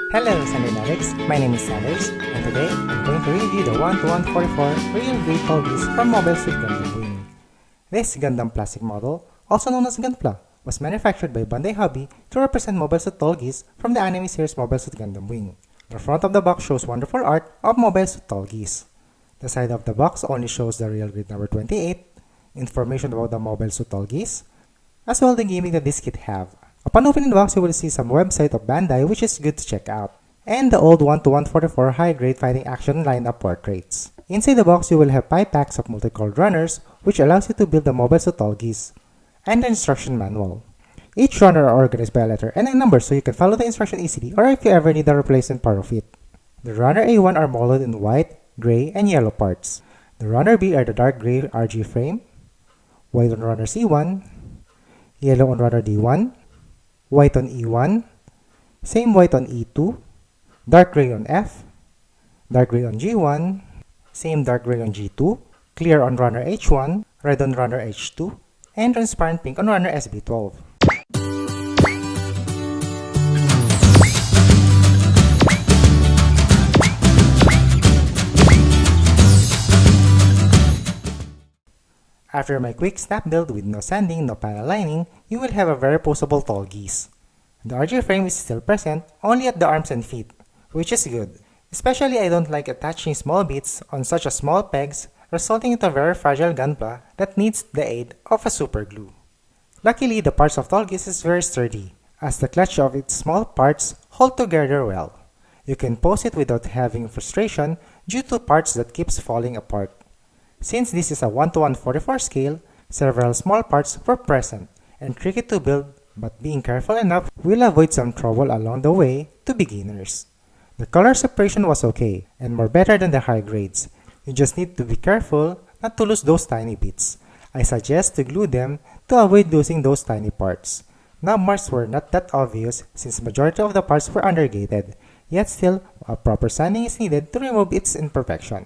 Hello Sandernatics, my name is Sanders, and today I'm going to review the 1-to-144 Real RG Tallgeese from Mobile Suit Gundam Wing. This Gundam plastic model, also known as Gunpla, was manufactured by Bandai Hobby to represent Mobile Suit Tallgeese from the anime series Mobile Suit Gundam Wing. The front of the box shows wonderful art of Mobile Suit Tallgeese. The side of the box only shows the real grid number 28, information about the Mobile Suit Tallgeese, as well the gimmick that this kit have. Upon opening the box, you will see some website of Bandai which is good to check out, and the old 1-to-144 high-grade fighting action lineup portraits. Inside the box, you will have 5 packs of multicolored runners which allows you to build the Mobile Suit Tallgeese, and the instruction manual. Each runner are organized by a letter and a number so you can follow the instruction easily or if you ever need a replacement part of it. The runner A1 are molded in white, gray, and yellow parts. The runner B are the dark gray RG frame, white on runner C1, yellow on runner D1, white on E1, same white on E2, dark gray on F, dark gray on G1, same dark gray on G2, clear on runner H1, red on runner H2, and transparent pink on runner SB12. After my quick snap build with no sanding, no panel lining, you will have a very posable Tallgeese. The RG frame is still present, only at the arms and feet, which is good. Especially I don't like attaching small bits on such a small pegs, resulting into a very fragile gunpla that needs the aid of a super glue. Luckily, the parts of Tallgeese is very sturdy, as the clutch of its small parts hold together well. You can pose it without having frustration due to parts that keeps falling apart. Since this is a 1-to-144 scale, several small parts were present and tricky to build, but being careful enough will avoid some trouble along the way to beginners. The color separation was okay and more better than the high grades. You just need to be careful not to lose those tiny bits. I suggest to glue them to avoid losing those tiny parts. Knob marks were not that obvious since majority of the parts were undergated, yet still a proper sanding is needed to remove its imperfection.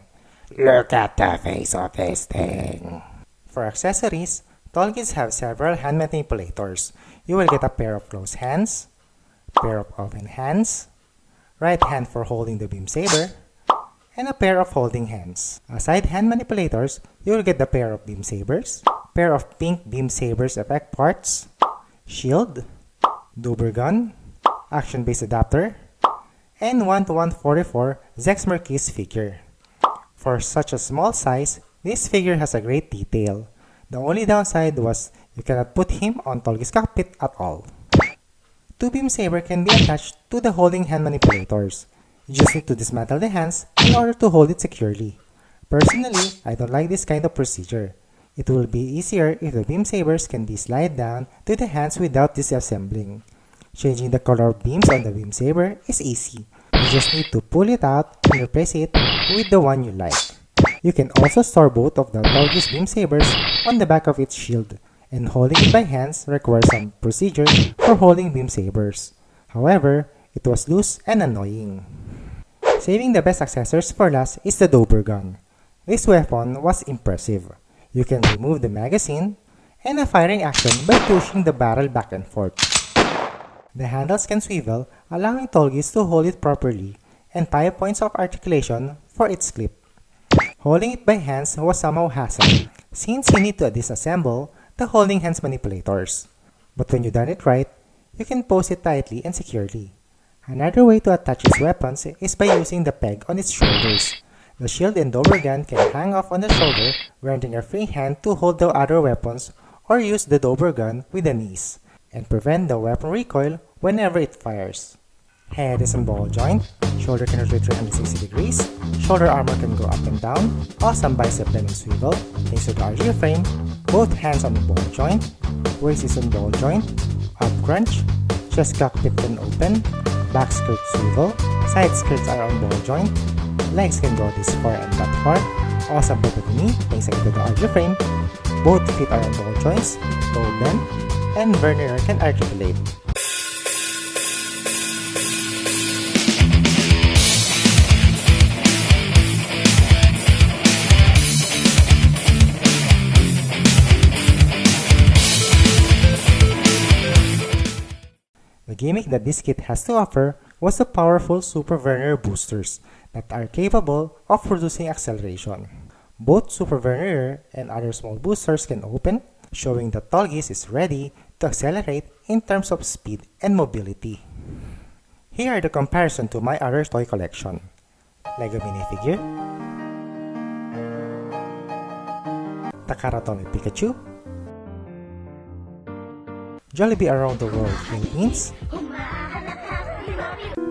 Look at the face of this thing! For accessories, Tallgeese have several hand manipulators. You will get a pair of closed hands, pair of open hands, right hand for holding the beam saber, and a pair of holding hands. Aside hand manipulators, you will get the pair of beam sabers, pair of pink beam sabers effect parts, shield, Dober gun, action-based adapter, and 1-to-144 Zex Marquis figure. For such a small size, this figure has a great detail. The only downside was you cannot put him on Tallgeese cockpit at all. 2 beam saber can be attached to the holding hand manipulators. You just need to dismantle the hands in order to hold it securely. Personally, I don't like this kind of procedure. It will be easier if the beam sabers can be slid down to the hands without disassembling. Changing the color of beams on the beam saber is easy. You just need to pull it out and replace it with the one you like. You can also store both of the Tallgeese beam sabers on the back of its shield, and holding it by hands requires some procedure for holding beam sabers. However, it was loose and annoying. Saving the best accessories for last is the Dober gun. This weapon was impressive. You can remove the magazine and a firing action by pushing the barrel back and forth. The handles can swivel, allowing Tallgeese to hold it properly, and 5 points of articulation for its clip. Holding it by hands was somehow hassle, since you need to disassemble the holding hands manipulators. But when you done it right, you can pose it tightly and securely. Another way to attach its weapons is by using the peg on its shoulders. The shield and Dober gun can hang off on the shoulder, granting a free hand to hold the other weapons or use the Dober gun with the knees, and prevent the weapon recoil whenever it fires. Head is on ball joint, shoulder can rotate 360 degrees, shoulder armor can go up and down, awesome bicep bend and swivel, thanks to the RG frame, both hands on the ball joint, waist is on ball joint, up crunch, chest cockpit can open, back skirt swivel, side skirts are on ball joint, legs can go this far and that far, awesome pivot knee, thanks to the RG frame, both feet are on ball joints, toe bend, and vernier can articulate. The gimmick that this kit has to offer was the powerful super vernier boosters that are capable of producing acceleration. Both super vernier and other small boosters can open, showing that Tallgeese is ready to accelerate in terms of speed and mobility. Here are the comparison to my other toy collection: Lego minifigure, Takaratomi Pikachu, Jollibee Around the World Philippines,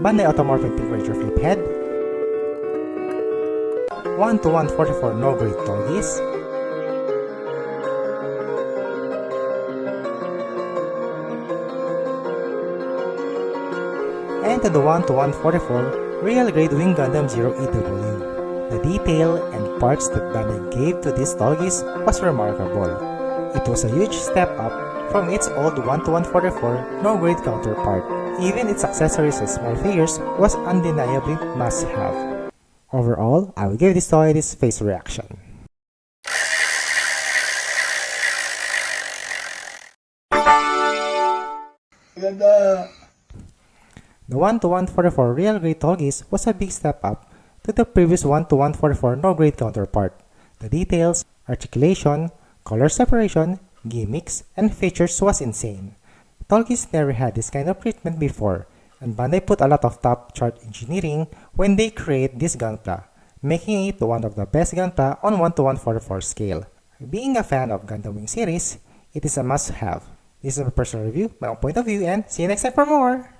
Bandai Automorphin Pink Ranger Flip Head, 1-to-144 No Grade Tallgeese, and to the 1-to-144 Real Grade Wing Gundam Zero EW. The detail and parts that Bandai gave to this Tallgeese was remarkable. It was a huge step up from its old 1-to-144 no-grade counterpart. Even its accessories and small figures was undeniably must-have. Overall, I will give this toy this face reaction. Ganda! The 1-to-144 Real Grade Tallgeese was a big step up to the previous 1-to-144 no-grade counterpart. The details, articulation, color separation, gimmicks, and features was insane. Tallgeese never had this kind of treatment before, and Bandai put a lot of top-chart engineering when they create this Gunpla, making it one of the best Gunpla on 1-to-144 scale. Being a fan of Gundam Wing series, it is a must-have. This is my personal review, my own point of view, and see you next time for more!